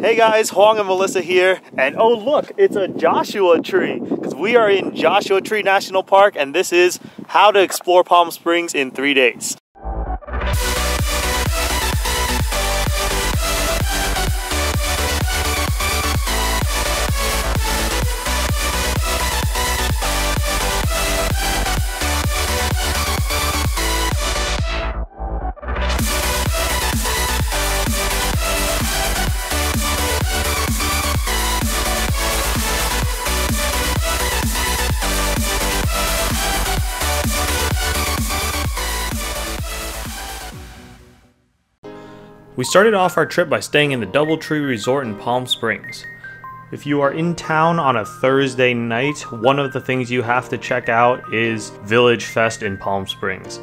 Hey guys, Huang and Melissa here, and oh look, it's a Joshua Tree, because we are in Joshua Tree National Park, and this is how to explore Palm Springs in 3 days. We started off our trip by staying in the Doubletree Resort in Palm Springs. If you are in town on a Thursday night, one of the things you have to check out is Village Fest in Palm Springs.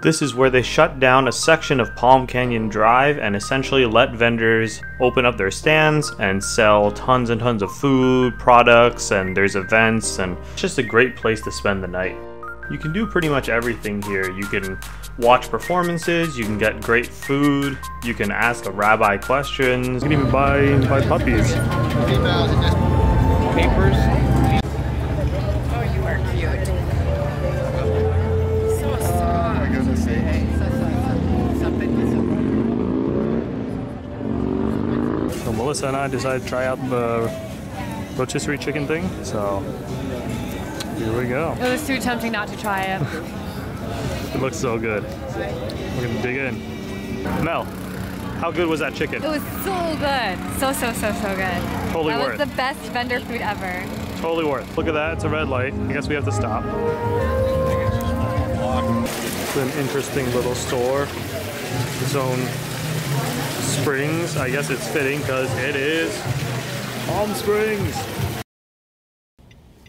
This is where they shut down a section of Palm Canyon Drive and essentially let vendors open up their stands and sell tons and tons of food, products, and there's events, and it's just a great place to spend the night. You can do pretty much everything here. You can watch performances, you can get great food, you can ask a rabbi questions, you can even buy puppies. Papers. Oh, you are cute. So soft. So Melissa and I decided to try out the rotisserie chicken thing, so here we go. It was too tempting not to try it. It looks so good. We're gonna dig in. Mel, how good was that chicken? It was so good. So good. Totally worth. That was the best vendor food ever. Totally worth. Look at that, it's a red light. I guess we have to stop. It's an interesting little store. Zone Springs. I guess it's fitting because it is Palm Springs.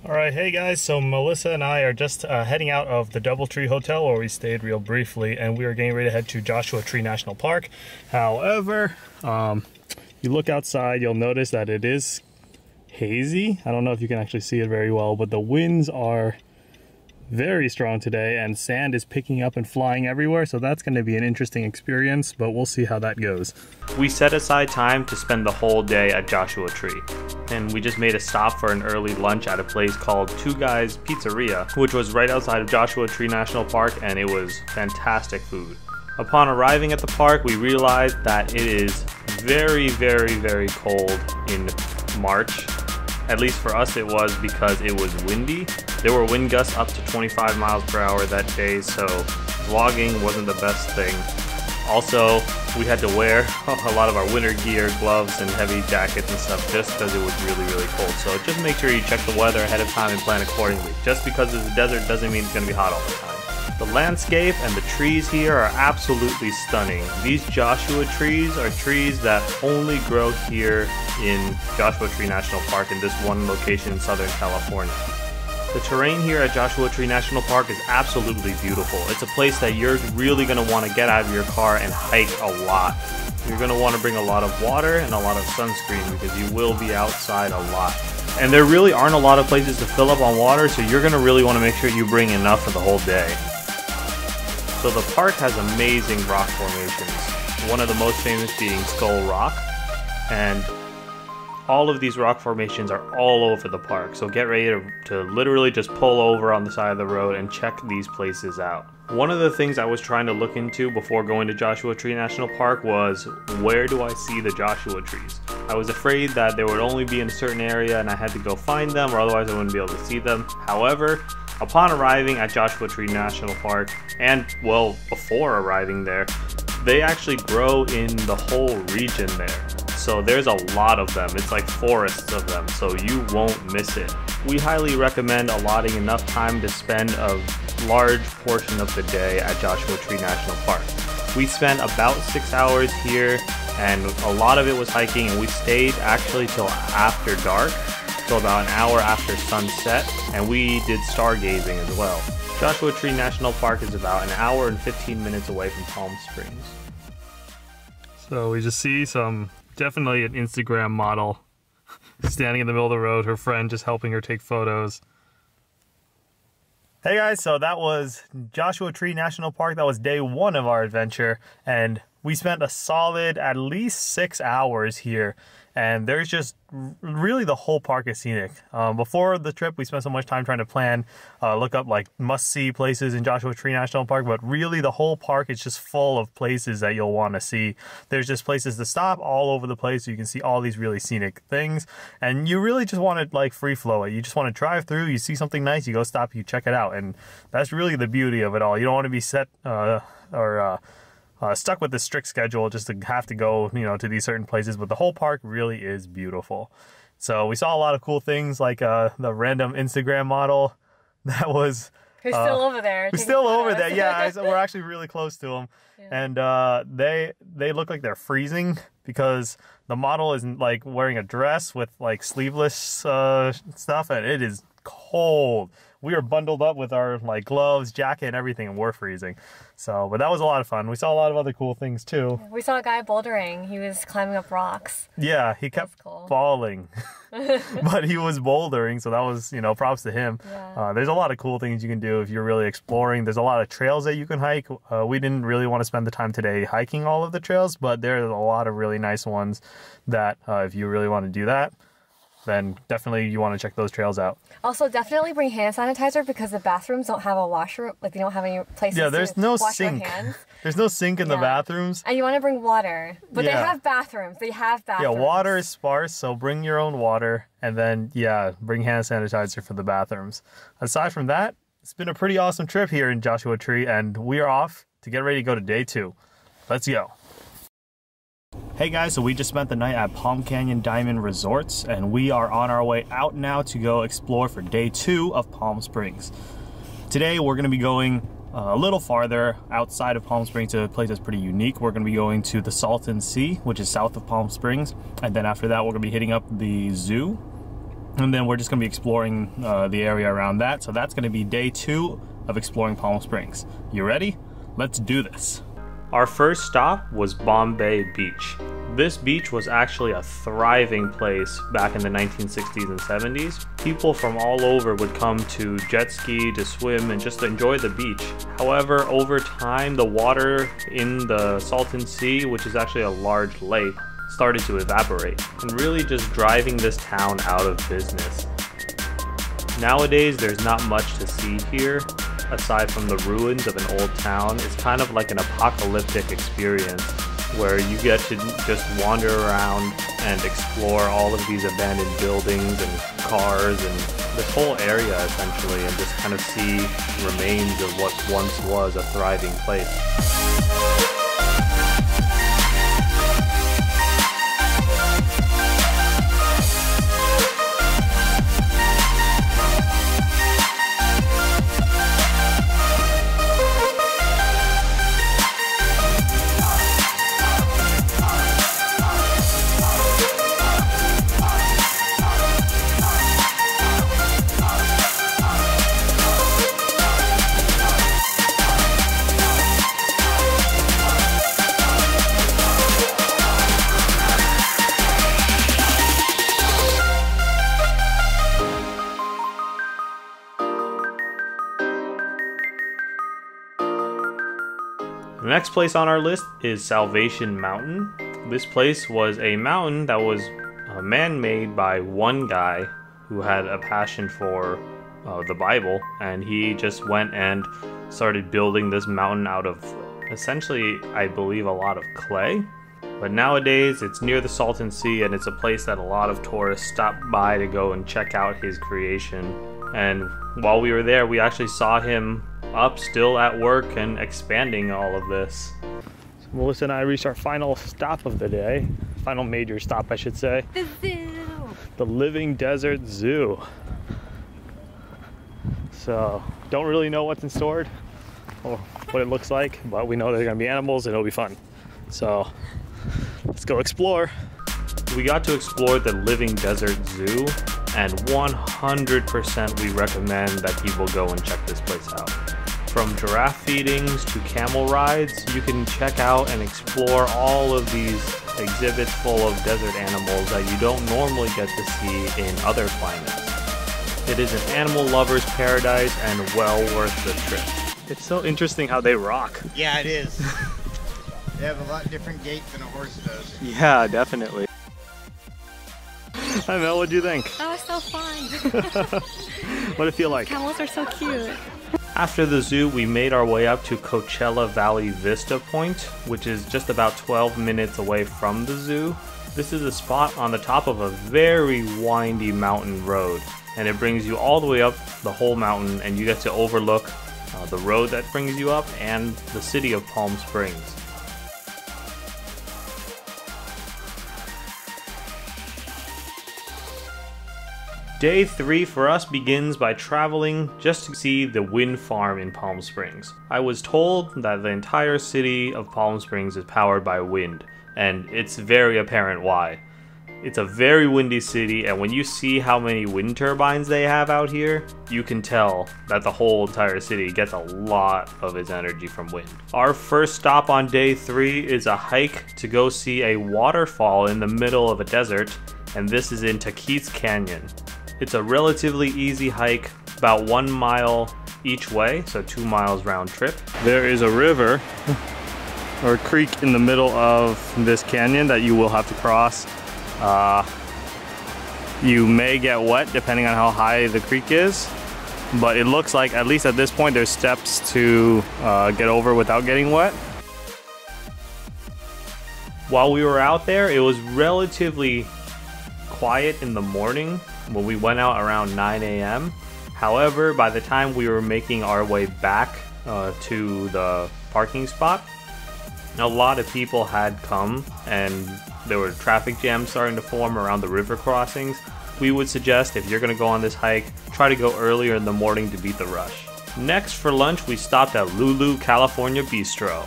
Alright, hey guys, so Melissa and I are just heading out of the Doubletree Hotel where we stayed real briefly, and we are getting ready to head to Joshua Tree National Park. However, you look outside, you'll notice that it is hazy. I don't know if you can actually see it very well, but the winds are very strong today and sand is picking up and flying everywhere, so that's going to be an interesting experience, but we'll see how that goes. We set aside time to spend the whole day at Joshua Tree, and we just made a stop for an early lunch at a place called Two Guys Pizzeria, which was right outside of Joshua Tree National Park, and it was fantastic food. Upon arriving at the park, we realized that it is very cold in March. At least for us it was, because it was windy. There were wind gusts up to 25 miles per hour that day, so vlogging wasn't the best thing. Also, we had to wear a lot of our winter gear, gloves, and heavy jackets and stuff just because it was really cold. So just make sure you check the weather ahead of time and plan accordingly. Just because it's a desert doesn't mean it's going to be hot all the time. The landscape and the trees here are absolutely stunning. These Joshua trees are trees that only grow here in Joshua Tree National Park in this one location in Southern California. The terrain here at Joshua Tree National Park is absolutely beautiful. It's a place that you're really going to want to get out of your car and hike a lot. You're going to want to bring a lot of water and a lot of sunscreen because you will be outside a lot. And there really aren't a lot of places to fill up on water, so you're going to really want to make sure you bring enough for the whole day. So the park has amazing rock formations, one of the most famous being Skull Rock, and all of these rock formations are all over the park, so get ready to literally just pull over on the side of the road and check these places out. One of the things I was trying to look into before going to Joshua Tree National Park was, where do I see the Joshua trees? I was afraid that they would only be in a certain area and I had to go find them, or otherwise I wouldn't be able to see them. However, upon arriving at Joshua Tree National Park, and well, before arriving there, they actually grow in the whole region there. So there's a lot of them. It's like forests of them, so you won't miss it. We highly recommend allotting enough time to spend a large portion of the day at Joshua Tree National Park. We spent about 6 hours here, and a lot of it was hiking, and we stayed actually till after dark, so about an hour after sunset, and we did stargazing as well. Joshua Tree National Park is about an hour and 15 minutes away from Palm Springs. So we just see definitely an Instagram model standing in the middle of the road, her friend just helping her take photos. Hey guys, so that was Joshua Tree National Park. That was day one of our adventure, and we spent a solid at least 6 hours here, and there's just really the whole park is scenic. Before the trip, we spent so much time trying to plan, look up like must-see places in Joshua Tree National Park, but really the whole park is just full of places that you'll want to see. There's just places to stop all over the place, so you can see all these really scenic things, and you really just want to like free flow it. You just want to drive through, you see something nice, you go stop, you check it out, and that's really the beauty of it all. You don't want to be set stuck with this strict schedule just to have to go, you know, to these certain places, but the whole park really is beautiful. So we saw a lot of cool things like the random Instagram model that was Who's still over there. Who's still over there, yeah. We're actually really close to them. Yeah. And they look like they're freezing because the model is like wearing a dress with like sleeveless stuff, and it is cold. We were bundled up with our like gloves, jacket, and everything, and we're freezing. So, but that was a lot of fun. We saw a lot of other cool things too. We saw a guy bouldering. He was climbing up rocks. Yeah, he kept falling, but he was bouldering, so that was, you know, props to him. Yeah. There's a lot of cool things you can do if you're really exploring. There's a lot of trails that you can hike. We didn't really want to spend the time today hiking all of the trails, but there's a lot of really nice ones that if you really want to do that, then definitely you want to check those trails out. Also, definitely bring hand sanitizer because the bathrooms don't have a washroom. Like, they don't have any places to wash your hands. There's no sink in the bathrooms. And you want to bring water. But they have bathrooms. Yeah, water is sparse, so bring your own water. And then, bring hand sanitizer for the bathrooms. Aside from that, it's been a pretty awesome trip here in Joshua Tree, and we are off to get ready to go to day 2. Let's go. Hey guys, so we just spent the night at Palm Canyon Diamond Resorts, and we are on our way out now to go explore for day 2 of Palm Springs. Today we're going to be going a little farther outside of Palm Springs to a place that's pretty unique. We're going to be going to the Salton Sea, which is south of Palm Springs, and then after that we're going to be hitting up the zoo, and then we're just going to be exploring the area around that. So that's going to be day 2 of exploring Palm Springs. You ready? Let's do this. Our first stop was Bombay Beach. This beach was actually a thriving place back in the 1960s and 70s. People from all over would come to jet ski, to swim, and just enjoy the beach. However, over time, the water in the Salton Sea, which is actually a large lake, started to evaporate, and really just driving this town out of business. Nowadays, there's not much to see here. Aside from the ruins of an old town, it's kind of like an apocalyptic experience where you get to just wander around and explore all of these abandoned buildings and cars and this whole area essentially, and just kind of see remains of what once was a thriving place. The next place on our list is Salvation Mountain. This place was a mountain that was man-made by one guy who had a passion for the Bible, and he just went and started building this mountain out of essentially, I believe, a lot of clay. But nowadays it's near the Salton Sea, and it's a place that a lot of tourists stop by to go and check out his creation. And while we were there, we actually saw him up still at work and expanding all of this. So Melissa and I reached our final stop of the day. Final major stop, I should say. The zoo! The Living Desert Zoo. So, don't really know what's in store or what it looks like, but we know there's gonna be animals and it'll be fun. So, let's go explore. We got to explore the Living Desert Zoo, and 100% we recommend that people go and check this place out. From giraffe feedings to camel rides, you can check out and explore all of these exhibits full of desert animals that you don't normally get to see in other climates. It is an animal lover's paradise and well worth the trip. It's so interesting how they rock. Yeah, it is. They have a lot different gait than a horse does. Yeah, definitely. Hi Mel, what'd you think? That was so fun. What'd it feel like? Camels are so cute. After the zoo, we made our way up to Coachella Valley Vista Point, which is just about 12 minutes away from the zoo. This is a spot on the top of a very windy mountain road, and it brings you all the way up the whole mountain, and you get to overlook the road that brings you up and the city of Palm Springs. Day 3 for us begins by traveling just to see the wind farm in Palm Springs. I was told that the entire city of Palm Springs is powered by wind, and it's very apparent why. It's a very windy city, and when you see how many wind turbines they have out here, you can tell that the whole entire city gets a lot of its energy from wind. Our first stop on day 3 is a hike to go see a waterfall in the middle of a desert, and this is in Taquis Canyon. It's a relatively easy hike, about 1 mile each way, so 2 miles round trip. There is a river or a creek in the middle of this canyon that you will have to cross. You may get wet depending on how high the creek is, but it looks like, at least at this point, there's steps to get over without getting wet. While we were out there, it was relatively quiet in the morning when we went out around 9 a.m. However, by the time we were making our way back to the parking spot, a lot of people had come and there were traffic jams starting to form around the river crossings. We would suggest, if you're going to go on this hike, try to go earlier in the morning to beat the rush. Next, for lunch, we stopped at Lulu California Bistro.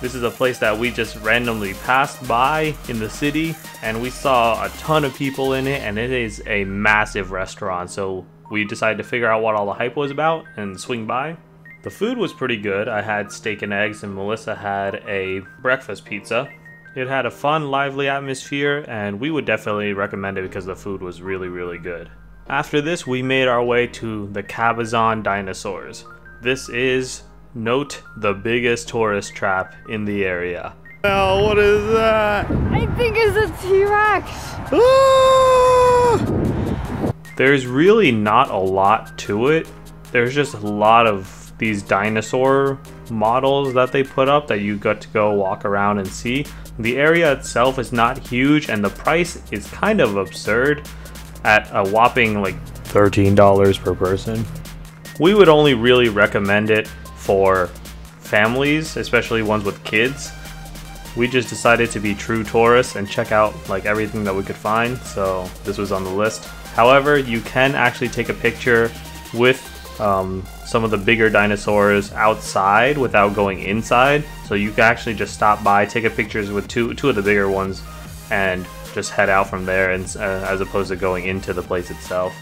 This is a place that we just randomly passed by in the city, and we saw a ton of people in it, and it is a massive restaurant, so we decided to figure out what all the hype was about and swing by. The food was pretty good. I had steak and eggs, and Melissa had a breakfast pizza. It had a fun, lively atmosphere, and we would definitely recommend it because the food was really, really good. After this, we made our way to the Cabazon Dinosaurs. This is, note, the biggest tourist trap in the area. Oh, what is that? I think it's a T-Rex. Ah! There's really not a lot to it. There's just a lot of these dinosaur models that they put up that you got to go walk around and see. The area itself is not huge, and the price is kind of absurd at a whopping like $13 per person. We would only really recommend it for families, especially ones with kids. We just decided to be true tourists and check out like everything that we could find, so this was on the list. However, you can actually take a picture with some of the bigger dinosaurs outside without going inside, so you can actually just stop by, take a pictures with two of the bigger ones, and just head out from there, and as opposed to going into the place itself.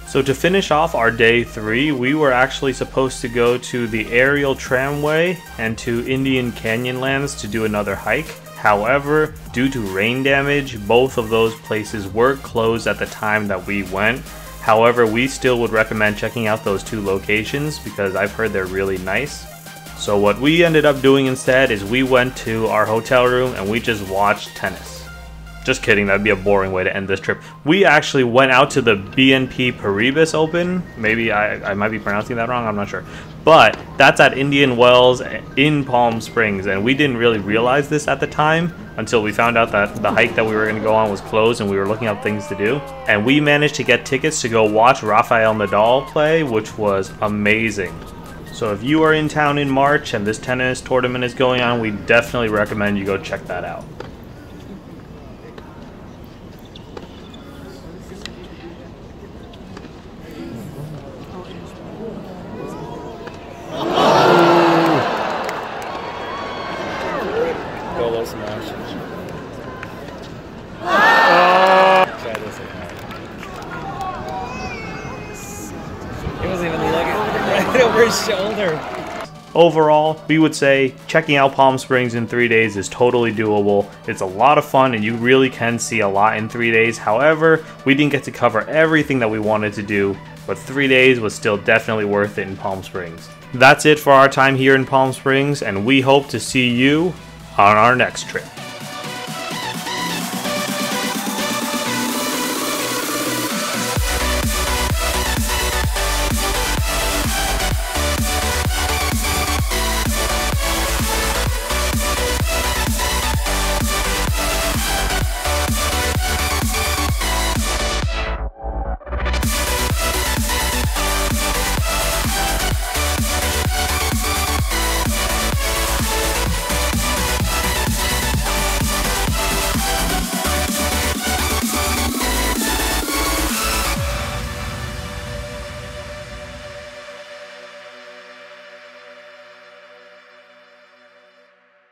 So to finish off our day 3, we were actually supposed to go to the aerial tramway and to Indian Canyonlands to do another hike. However, due to rain damage, both of those places were closed at the time that we went. However, we still would recommend checking out those 2 locations because I've heard they're really nice. So what we ended up doing instead is we went to our hotel room and we just watched tennis. Just kidding, that'd be a boring way to end this trip. We actually went out to the BNP Paribas Open. Maybe I might be pronouncing that wrong, I'm not sure. But that's at Indian Wells in Palm Springs, and we didn't really realize this at the time until we found out that the hike that we were going to go on was closed and we were looking up things to do. And we managed to get tickets to go watch Rafael Nadal play, which was amazing. So if you are in town in March and this tennis tournament is going on, we definitely recommend you go check that out. Over his shoulder. Overall, we would say checking out Palm Springs in 3 days is totally doable. It's a lot of fun and you really can see a lot in 3 days. However, we didn't get to cover everything that we wanted to do, but 3 days was still definitely worth it in Palm Springs. That's it for our time here in Palm Springs, and we hope to see you on our next trip.